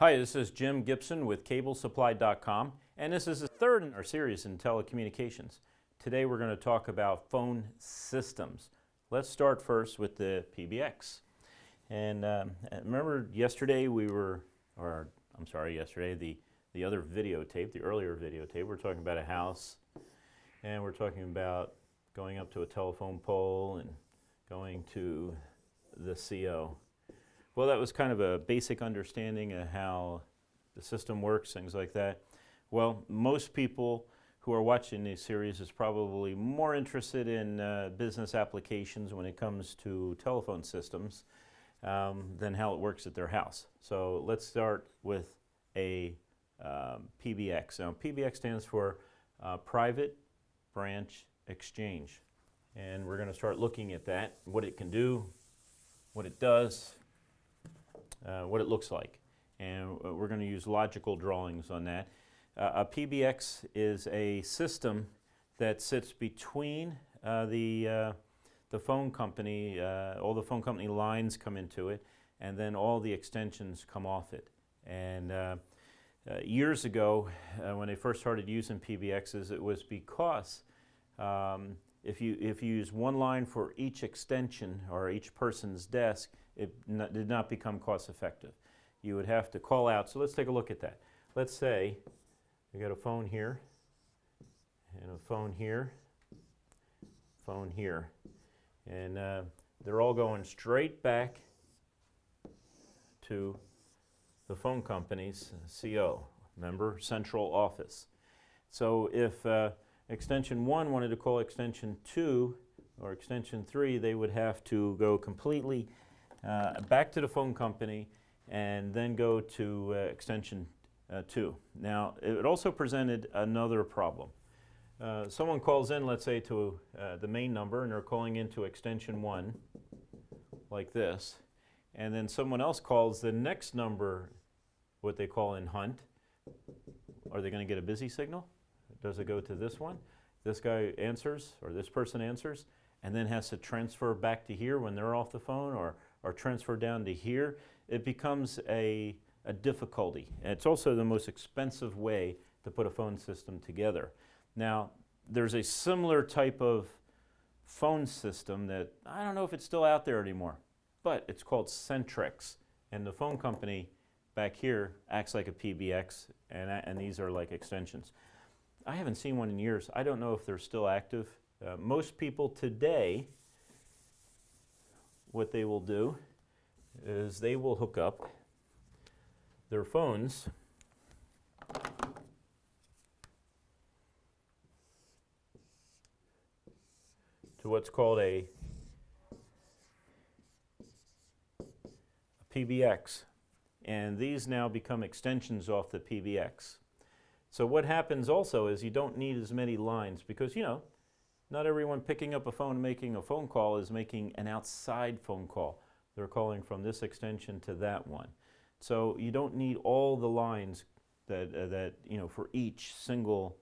Hi, this is Jim Gibson with CableSupply.com, and this is the third in our series in telecommunications. Today we're going to talk about phone systems. Let's start first with the PBX. And remember yesterday the other videotape, the earlier videotape, we're talking about a house, and we're talking about going up to a telephone pole and going to the CO. Well, that was kind of a basic understanding of how the system works, things like that. Well, most people who are watching these series is probably more interested in business applications when it comes to telephone systems than how it works at their house. So let's start with a PBX. Now, PBX stands for Private Branch Exchange. And we're going to start looking at that, what it can do, what it does, what it looks like. And we're going to use logical drawings on that. A PBX is a system that sits between the phone company, all the phone company lines come into it, and then all the extensions come off it. And years ago, when they first started using PBXs, it was because if you use one line for each extension or each person's desk, it did not become cost effective. You would have to call out. So let's take a look at that. Let's say we got a phone here, and a phone here, phone here. And they're all going straight back to the phone company's CO, member central office. So if extension 1 wanted to call extension 2 or extension 3, they would have to go completely back to the phone company and then go to extension 2. Now, it also presented another problem. Someone calls in, let's say, to the main number, and they're calling into extension 1, like this, and then someone else calls the next number, what they call in Hunt. Are they going to get a busy signal? Does it go to this one? This guy answers, or this person answers, and then has to transfer back to here when they're off the phone, or transfer down to here. It becomes a difficulty. And it's also the most expensive way to put a phone system together. Now, there's a similar type of phone system that I don't know if it's still out there anymore, but it's called Centrex. And the phone company back here acts like a PBX, and these are like extensions. I haven't seen one in years. I don't know if they're still active. Most people today, what they will do is they will hook up their phones to what's called a PBX. And these now become extensions off the PBX. So what happens also is you don't need as many lines because, you know, not everyone picking up a phone and making a phone call is making an outside phone call. They're calling from this extension to that one. So you don't need all the lines that you know, for each single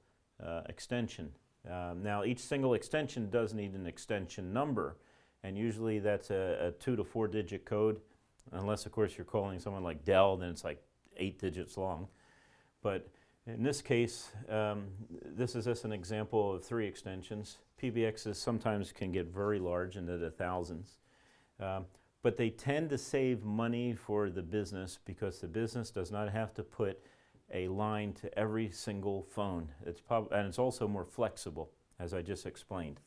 extension. Now, each single extension does need an extension number, and usually that's a 2 to 4 digit code, unless, of course, you're calling someone like Dell, then it's like 8 digits long. But in this case, this is just an example of 3 extensions. PBXs sometimes can get very large, into the thousands. But they tend to save money for the business because the business does not have to put a line to every single phone. And it's also more flexible, as I just explained.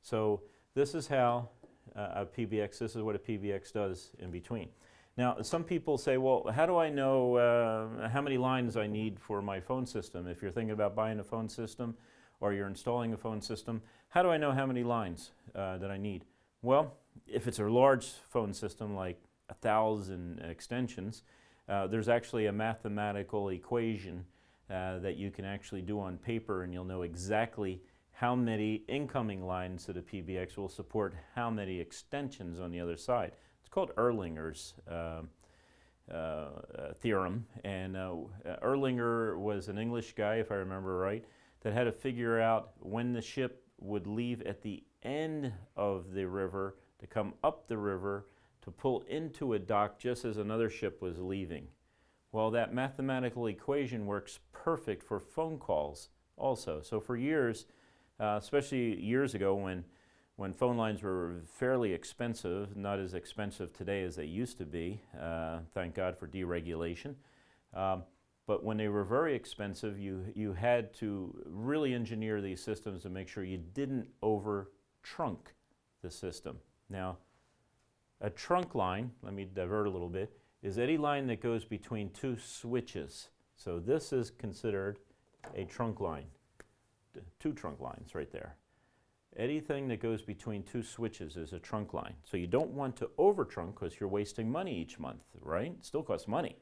So this is how this is what a PBX does in between. Now, some people say, well, how do I know how many lines I need for my phone system? If you're thinking about buying a phone system or you're installing a phone system, how do I know how many lines that I need? Well, if it's a large phone system like 1,000 extensions, there's actually a mathematical equation that you can actually do on paper, and you'll know exactly how many incoming lines to the PBX will support how many extensions on the other side. It's called Erlanger's theorem, and Erlanger was an English guy, if I remember right, that had to figure out when the ship would leave at the end of the river to come up the river to pull into a dock just as another ship was leaving. Well, that mathematical equation works perfect for phone calls also. So for years, especially years ago when phone lines were fairly expensive, not as expensive today as they used to be, thank God for deregulation. But when they were very expensive, you had to really engineer these systems to make sure you didn't over-trunk the system. Now, a trunk line, let me divert a little bit, is any line that goes between two switches. So this is considered a trunk line, two trunk lines right there. Anything that goes between two switches is a trunk line. So you don't want to over-trunk because you're wasting money each month, right? It still costs money.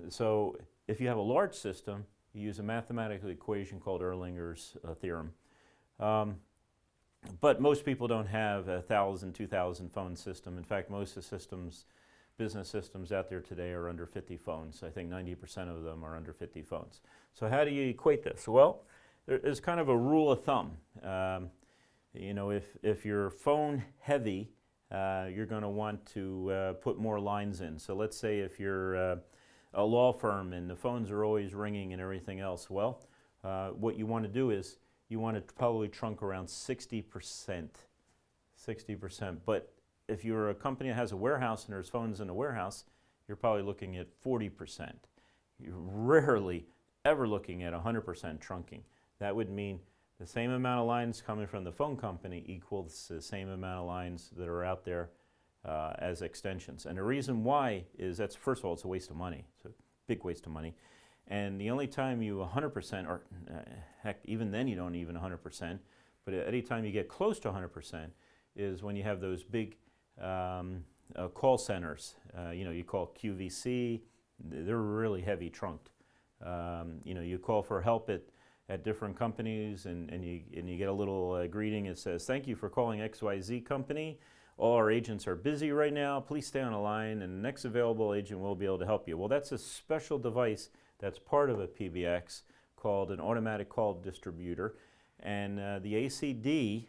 So if you have a large system, you use a mathematical equation called Erlanger's theorem. But most people don't have 1,000, 2,000 phone system. In fact, most of the systems, business systems out there today are under 50 phones. I think 90% of them are under 50 phones. So how do you equate this? Well, there's kind of a rule of thumb. You know, if you're phone heavy, you're going to want to put more lines in. So let's say if you're a law firm and the phones are always ringing and everything else, well, what you want to do is you want to probably trunk around 60%. 60%. But if you're a company that has a warehouse and there's phones in the warehouse, you're probably looking at 40%. You're rarely ever looking at 100% trunking. That would mean the same amount of lines coming from the phone company equals the same amount of lines that are out there as extensions. And the reason why is that's, first of all, it's a waste of money. It's a big waste of money. And the only time you 100%, or heck, even then you don't even 100%, but any time you get close to 100% is when you have those big call centers. You know, you call QVC, they're really heavy trunked. You know, you call for help at different companies and you get a little greeting. It says, "Thank you for calling XYZ company. All our agents are busy right now. Please stay on the line and the next available agent will be able to help you." Well, that's a special device that's part of a PBX called an automatic call distributor. And the ACD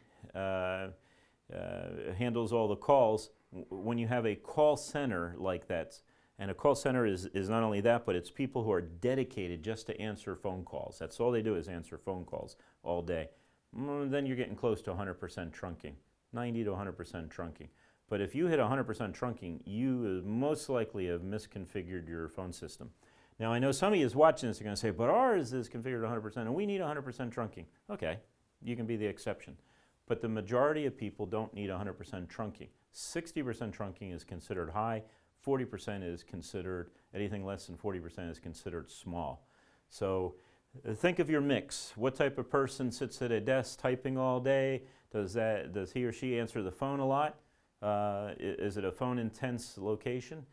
handles all the calls. When you have a call center like that, and a call center is not only that, but it's people who are dedicated just to answer phone calls. That's all they do is answer phone calls all day. Then you're getting close to 100% trunking, 90 to 100% trunking. But if you hit 100% trunking, you most likely have misconfigured your phone system. Now, I know some of you is watching this are going to say, but ours is configured 100% and we need 100% trunking. Okay, you can be the exception. But the majority of people don't need 100% trunking. 60% trunking is considered high. 40% is considered, anything less than 40% is considered small. So think of your mix. What type of person sits at a desk typing all day? Does he or she answer the phone a lot? Is it a phone intense location?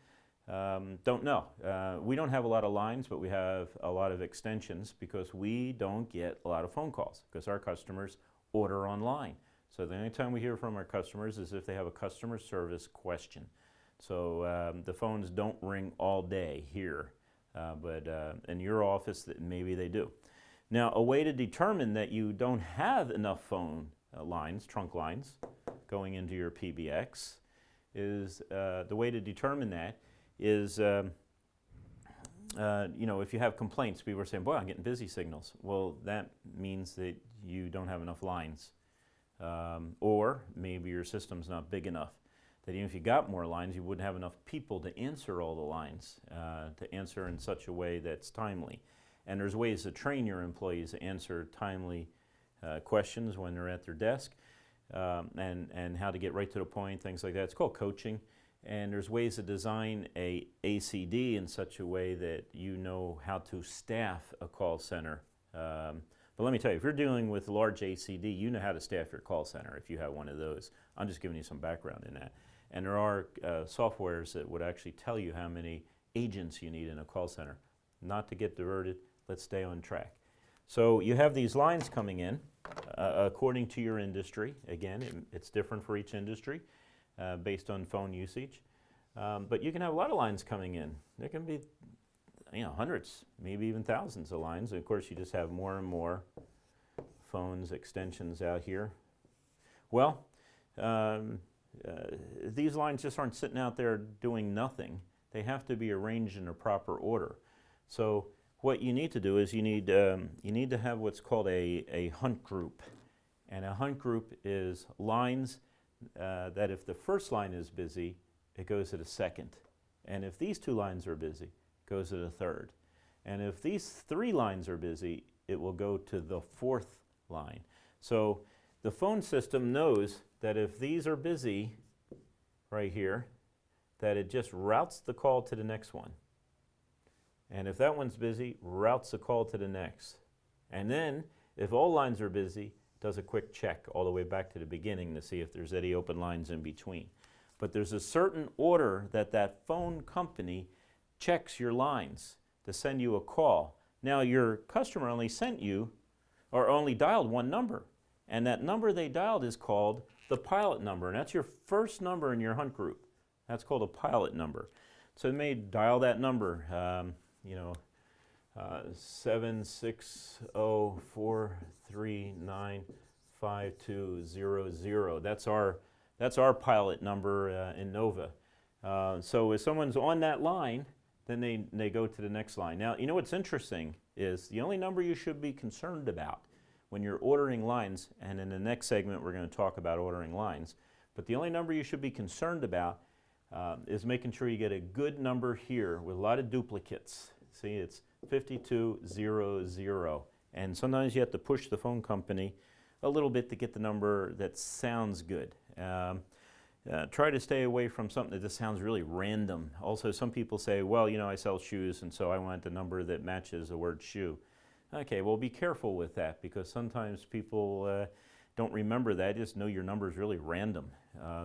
Don't know. We don't have a lot of lines, but we have a lot of extensions because we don't get a lot of phone calls because our customers order online. So the only time we hear from our customers is if they have a customer service question. So the phones don't ring all day here, but in your office maybe they do. Now, a way to determine that you don't have enough phone lines, trunk lines, going into your PBX is the way to determine that is, you know, if you have complaints, people are saying, boy, I'm getting busy signals. Well, that means that you don't have enough lines. Or maybe your system's not big enough. That even if you got more lines, you wouldn't have enough people to answer all the lines, to answer in such a way that's timely. And there's ways to train your employees to answer timely questions when they're at their desk, and how to get right to the point, things like that. It's called coaching. And there's ways to design a ACD in such a way that you know how to staff a call center. But let me tell you, if you're dealing with large ACD, you know how to staff your call center if you have one of those. I'm just giving you some background in that. And there are softwares that would actually tell you how many agents you need in a call center. Not to get diverted, let's stay on track. So you have these lines coming in according to your industry. Again, it's different for each industry based on phone usage. But you can have a lot of lines coming in. There can be, you know, hundreds, maybe even thousands of lines. And of course, you just have more and more phones, extensions out here. Well, these lines just aren't sitting out there doing nothing. they have to be arranged in a proper order. So what you need to do is you need to have what's called a hunt group. And a hunt group is lines that if the first line is busy, it goes to the second. And if these two lines are busy, it goes to the third. And if these three lines are busy, it will go to the fourth line. So the phone system knows that if these are busy right here, that it just routes the call to the next one. And if that one's busy, routes the call to the next. And then, if all lines are busy, does a quick check all the way back to the beginning to see if there's any open lines in between. But there's a certain order that that phone company checks your lines to send you a call. Now, your customer only sent you, or only dialed one number. And that number they dialed is called the pilot number. And that's your first number in your hunt group. That's called a pilot number. So they may dial that number, 760-439-5200. That's our pilot number in Nova. So if someone's on that line, then they go to the next line. Now, you know what's interesting is the only number you should be concerned about when you're ordering lines, and in the next segment we're going to talk about ordering lines, but the only number you should be concerned about is making sure you get a good number here with a lot of duplicates. See, it's 5200, and sometimes you have to push the phone company a little bit to get the number that sounds good. Try to stay away from something that just sounds really random. Also, some people say, well, you know, I sell shoes, and so I want the number that matches the word shoe. Okay, well, be careful with that, because sometimes people don't remember that. Just know your number is really random.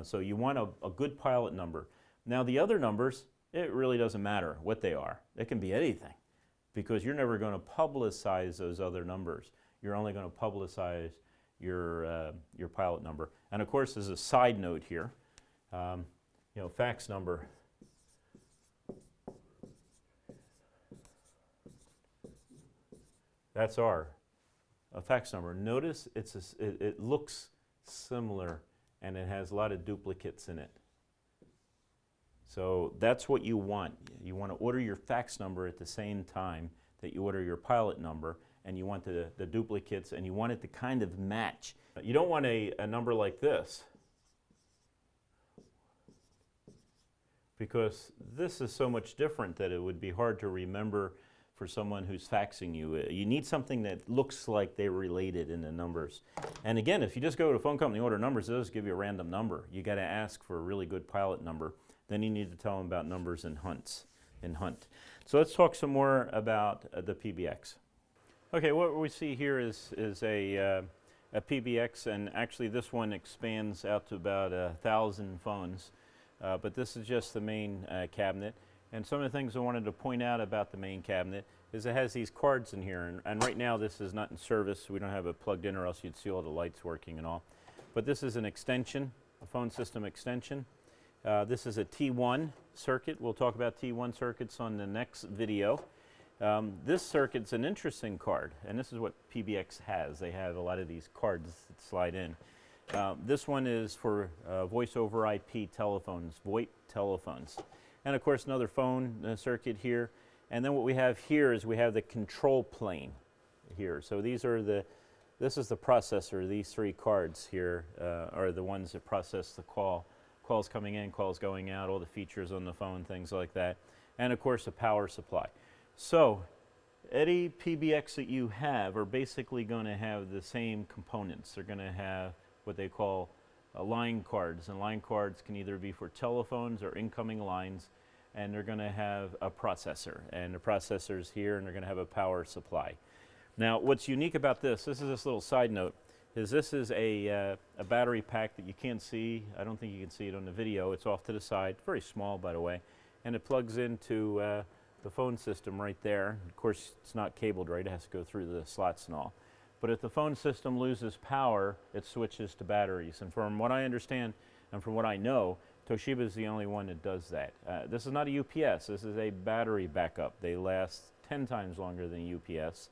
So you want a good pilot number. Now, the other numbers, it really doesn't matter what they are. It can be anything, because you're never going to publicize those other numbers. You're only going to publicize your pilot number. And of course, as a side note here, fax number. That's a fax number. Notice it looks similar, and it has a lot of duplicates in it. So that's what you want. You want to order your fax number at the same time that you order your pilot number, and you want the duplicates, and you want it to kind of match. You don't want a number like this, because this is so much different that it would be hard to remember for someone who's faxing you. You need something that looks like they're related in the numbers. And again, if you just go to a phone company and order numbers, they'll just give you a random number. You got to ask for a really good pilot number. Then you need to tell them about numbers in Hunt. So let's talk some more about the PBX. Okay, what we see here is a PBX, and actually this one expands out to about 1,000 phones. But this is just the main cabinet. And some of the things I wanted to point out about the main cabinet is it has these cards in here. And right now this is not in service. We don't have it plugged in, or else you'd see all the lights working and all. But this is an extension, a phone system extension. This is a T1 circuit. We'll talk about T1 circuits on the next video. This circuit's an interesting card, and this is what PBX has. They have a lot of these cards that slide in. This one is for voice over IP telephones, VoIP telephones. And of course another phone circuit here. And then what we have here is we have the control plane here. So this is the processor. These three cards here are the ones that process the call. Calls coming in, calls going out, all the features on the phone, things like that. And of course a power supply. So any PBX that you have are basically going to have the same components. They're going to have what they call line cards, and line cards can either be for telephones or incoming lines, and they're going to have a processor, and the processor's here, and they're going to have a power supply. Now, what's unique about this is this little side note, is this is a battery pack that you can't see. I don't think you can see it on the video. It's off to the side, very small, by the way, and it plugs into the phone system right there. Of course, it's not cabled right, it has to go through the slots and all. But if the phone system loses power, it switches to batteries. And from what I understand and from what I know, Toshiba is the only one that does that. This is not a UPS, this is a battery backup. They last 10 times longer than UPS,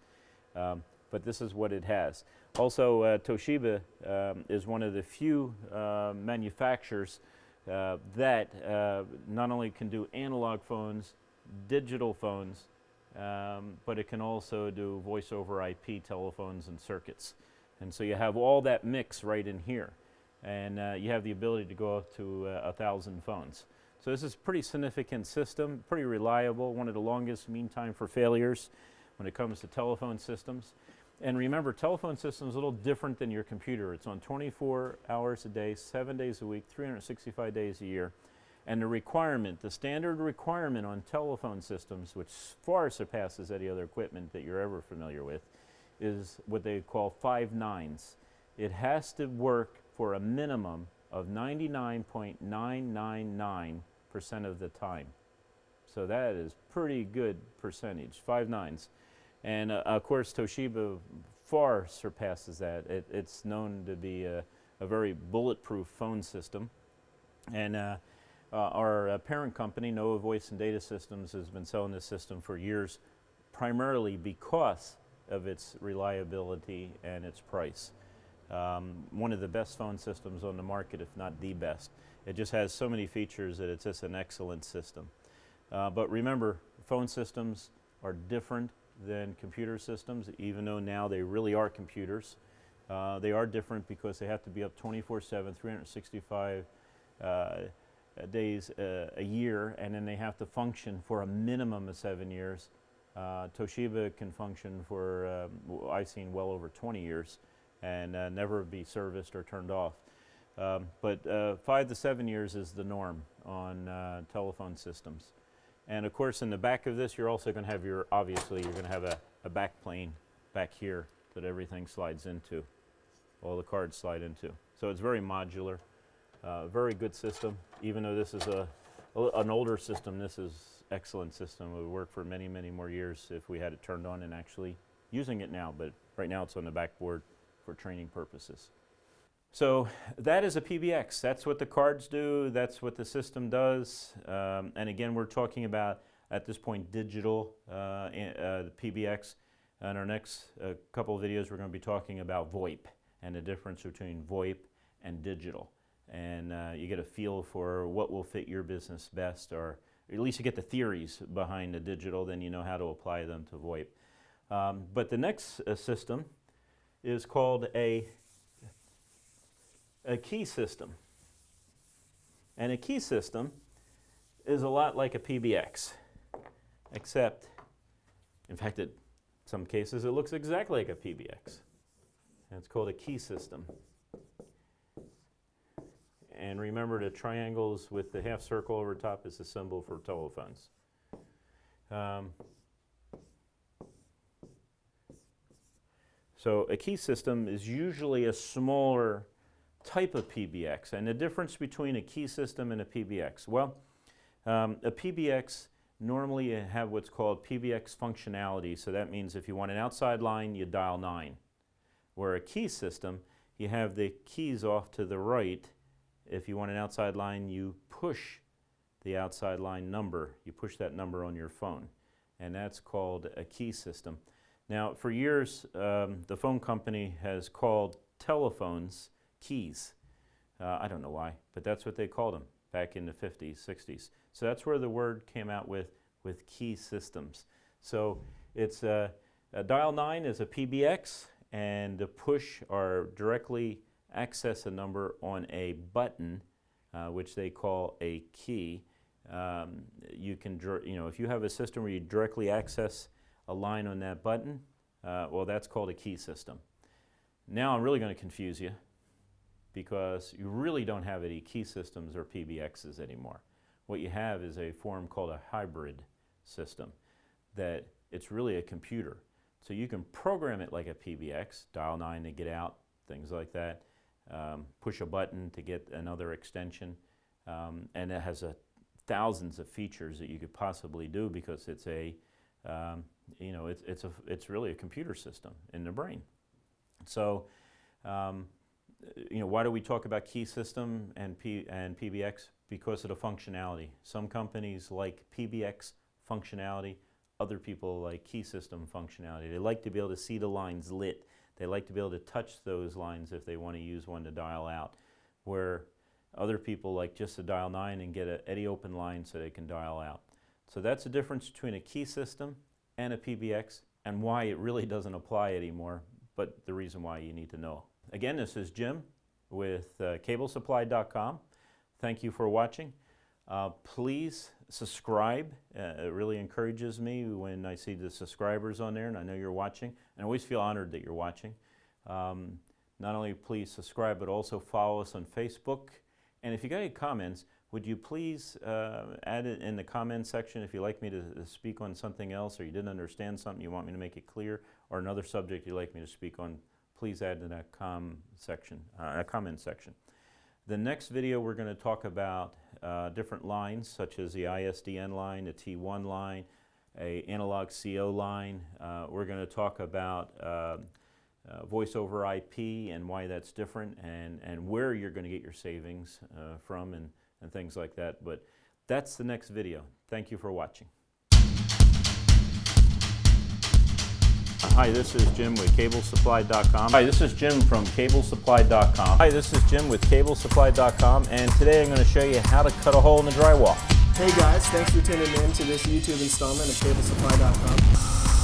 but this is what it has. Also, Toshiba is one of the few manufacturers that not only can do analog phones, digital phones, but it can also do voice over IP telephones and circuits. And so you have all that mix right in here. And you have the ability to go up to 1,000 phones. So this is a pretty significant system, pretty reliable, one of the longest mean time for failures when it comes to telephone systems. And remember, telephone system is a little different than your computer. It's on 24 hours a day, 7 days a week, 365 days a year. And the requirement, the standard requirement on telephone systems, which far surpasses any other equipment that you're ever familiar with, is what they call 5 nines. It has to work for a minimum of 99.999% of the time. So that is pretty good percentage, 5 nines. And of course, Toshiba far surpasses that. It's known to be a very bulletproof phone system. And our parent company, Nova Voice and Data Systems, has been selling this system for years, primarily because of its reliability and its price. One of the best phone systems on the market, if not the best. It just has so many features that it's just an excellent system. But remember, phone systems are different than computer systems, even though now they really are computers. They are different because they have to be up 24/7, 365 days a year, and then they have to function for a minimum of 7 years. Toshiba can function for, I've seen well over 20 years and never be serviced or turned off. But 5 to 7 years is the norm on telephone systems. And of course, in the back of this, you're also going to have obviously, you're going to have a back plane back here that everything slides into, all the cards slide into. So it's very modular, very good system. Even though this is an older system, this is excellent system. It would work for many, many more years if we had it turned on and actually using it now. But right now, it's on the backboard for training purposes. So that is a PBX. That's what the cards do. That's what the system does. And again, we're talking about, at this point, digital PBX. In our next couple of videos, we're going to be talking about VoIP and the difference between VoIP and digital. And you get a feel for what will fit your business best, or at least you get the theories behind the digital, then you know how to apply them to VoIP. But the next system is called a key system. And a key system is a lot like a PBX, except, in fact, in some cases, it looks exactly like a PBX. And it's called a key system. And remember, the triangles with the half circle over top is the symbol for telephones. So a key system is usually a smaller type of PBX. And the difference between a key system and a PBX? Well, a PBX normally have what's called PBX functionality. So that means if you want an outside line, you dial 9. Where a key system, you have the keys off to the right. If you want an outside line, you push the outside line number. You push that number on your phone. And that's called a key system. Now, for years, the phone company has called telephones keys. I don't know why, but that's what they called them back in the 50s, 60s. So that's where the word came out with key systems. So it's a dial 9 is a PBX, and the push are directly access a number on a button, which they call a key. You can, if you have a system where you directly access a line on that button, well, that's called a key system. Now I'm really going to confuse you, because you really don't have any key systems or PBXs anymore. What you have is a form called a hybrid system, that it's really a computer. So you can program it like a PBX, dial 9 to get out, things like that, push a button to get another extension, and it has thousands of features that you could possibly do, because it's it's really a computer system in the brain. So why do we talk about key system and PBX? Because of the functionality. Some companies like PBX functionality, other people like key system functionality. They like to be able to see the lines lit. They like to be able to touch those lines if they want to use one to dial out. Where Other people like just to dial 9 and get an eddy open line so they can dial out. So that's the difference between a key system and a PBX, and why it really doesn't apply anymore, but the reason why you need to know. Again, this is Jim with CableSupply.com. Thank you for watching. Please subscribe. It really encourages me when I see the subscribers on there, and I know you're watching. And I always feel honored that you're watching. Not only please subscribe, but also follow us on Facebook. And if you got any comments, would you please add it in the comment section if you'd like me to speak on something else, or you didn't understand something, you want me to make it clear, or another subject you'd like me to speak on, please add in that comment section. The next video we're going to talk about different lines, such as the ISDN line, the T1 line, a analog CO line. We're going to talk about voice over IP and why that's different, and where you're going to get your savings from, and things like that. But that's the next video. Thank you for watching. Hi, this is Jim with CableSupply.com. Hi, this is Jim from CableSupply.com. Hi, this is Jim with CableSupply.com, and today I'm going to show you how to cut a hole in the drywall. Hey guys, thanks for tuning in to this YouTube installment of CableSupply.com.